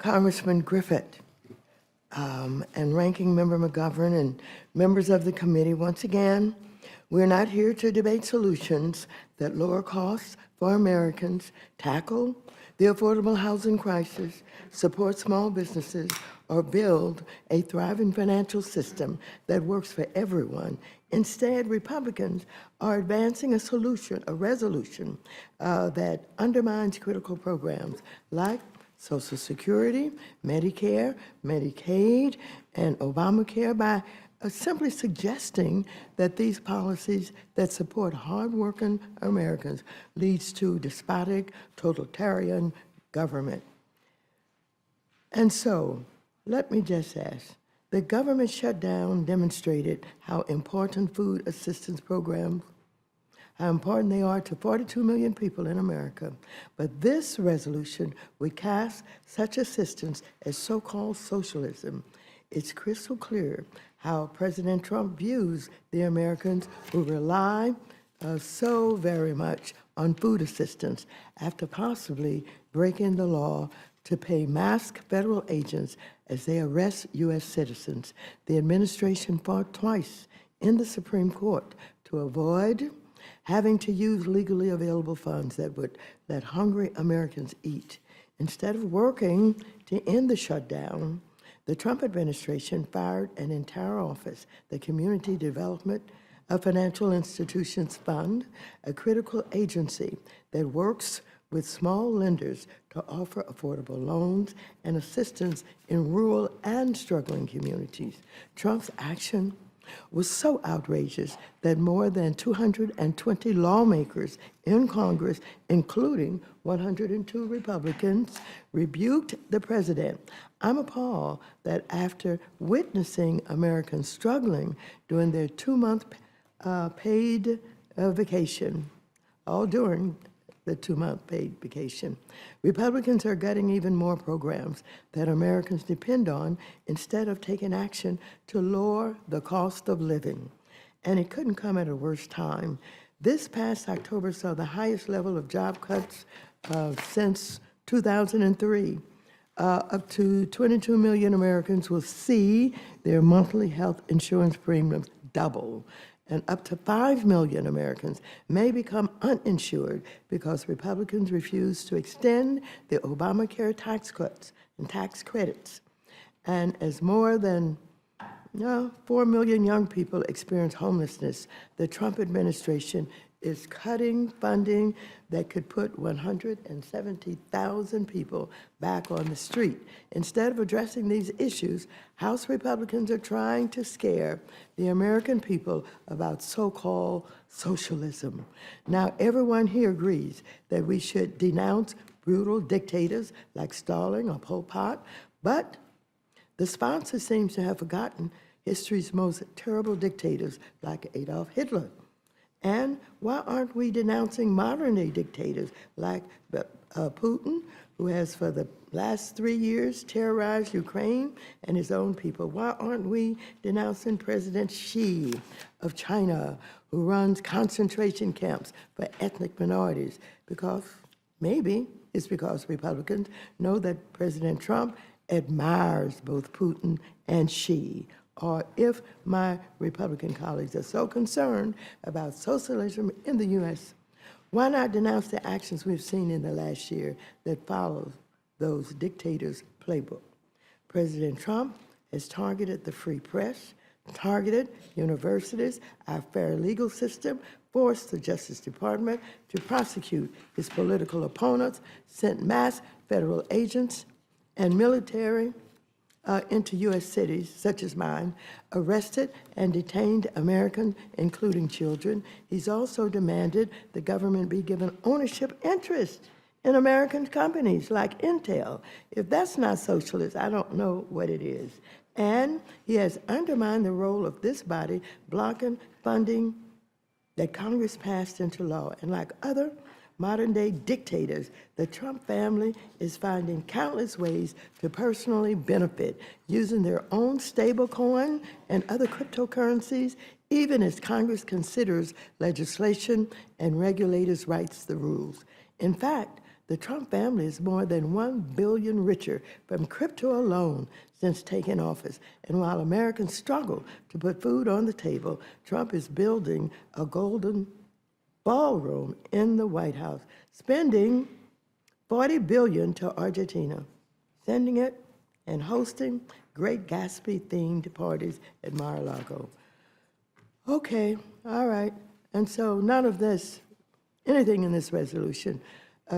Congressman Griffith and Ranking Member McGovern and members of the committee, once again, we're not here to debate solutions that lower costs for Americans, tackle the affordable housing crisis, support small businesses, or build a thriving financial system that works for everyone. Instead, Republicans are advancing a resolution that undermines critical programs like Social Security, Medicare, Medicaid, and Obamacare by simply suggesting that these policies that support hardworking Americans leads to despotic, totalitarian government. And so, let me just ask, the government shutdown demonstrated how important food assistance programs, how important they are to 42 million people in America. But this resolution would cast such assistance as so-called socialism. It's crystal clear how President Trump views the Americans who rely so very much on food assistance after possibly breaking the law to pay masked federal agents as they arrest U.S. citizens. The administration fought twice in the Supreme Court to avoid having to use legally available funds that would let hungry Americans eat. Instead of working to end the shutdown, the Trump administration fired an entire office, the Community Development of Financial Institutions Fund, a critical agency that works with small lenders to offer affordable loans and assistance in rural and struggling communities. Trump's action was so outrageous that more than 220 lawmakers in Congress, including 102 Republicans, rebuked the president. I'm appalled that after witnessing Americans struggling during their 2-month paid vacation, all during the 2-month paid vacation, Republicans are gutting even more programs that Americans depend on instead of taking action to lower the cost of living. And it couldn't come at a worse time. This past October saw the highest level of job cuts since 2003. Up to 22 million Americans will see their monthly health insurance premiums double, and up to 5 million Americans may become uninsured because Republicans refuse to extend the Obamacare tax cuts and tax credits. And as more than 4 million young people experience homelessness, the Trump administration is cutting funding that could put 170,000 people back on the street. Instead of addressing these issues, House Republicans are trying to scare the American people about so-called socialism. Now, everyone here agrees that we should denounce brutal dictators like Stalin or Pol Pot, but the sponsor seems to have forgotten history's most terrible dictators like Adolf Hitler. And why aren't we denouncing modern-day dictators like Putin, who has for the last 3 years terrorized Ukraine and his own people? Why aren't we denouncing President Xi of China, who runs concentration camps for ethnic minorities? Because maybe it's because Republicans know that President Trump admires both Putin and Xi. Or if my Republican colleagues are so concerned about socialism in the U.S., why not denounce the actions we've seen in the last year that follows those dictators' playbook? President Trump has targeted the free press, targeted universities, our fair legal system, forced the Justice Department to prosecute his political opponents, sent mass federal agents and military into U.S. cities, such as mine, arrested and detained Americans, including children. He's also demanded the government be given ownership interest in American companies like Intel. If that's not socialist, I don't know what it is. And he has undermined the role of this body, blocking funding that Congress passed into law. And like other modern-day dictators, the Trump family is finding countless ways to personally benefit, using their own stablecoin and other cryptocurrencies, even as Congress considers legislation and regulators writes the rules. In fact, The Trump family is more than $1 billion richer from crypto alone since taking office. And while Americans struggle to put food on the table, Trump is building a golden ballroom in the White House, spending $40 billion to Argentina, sending it and hosting Great Gatsby-themed parties at Mar-a-Lago. Okay, all right. And so none of this, anything in this resolution,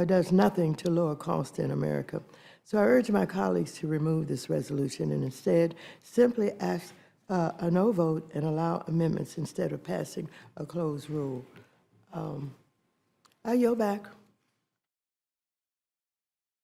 does nothing to lower costs in America. So I urge my colleagues to remove this resolution and instead simply ask a no vote and allow amendments instead of passing a closed rule. I yield back.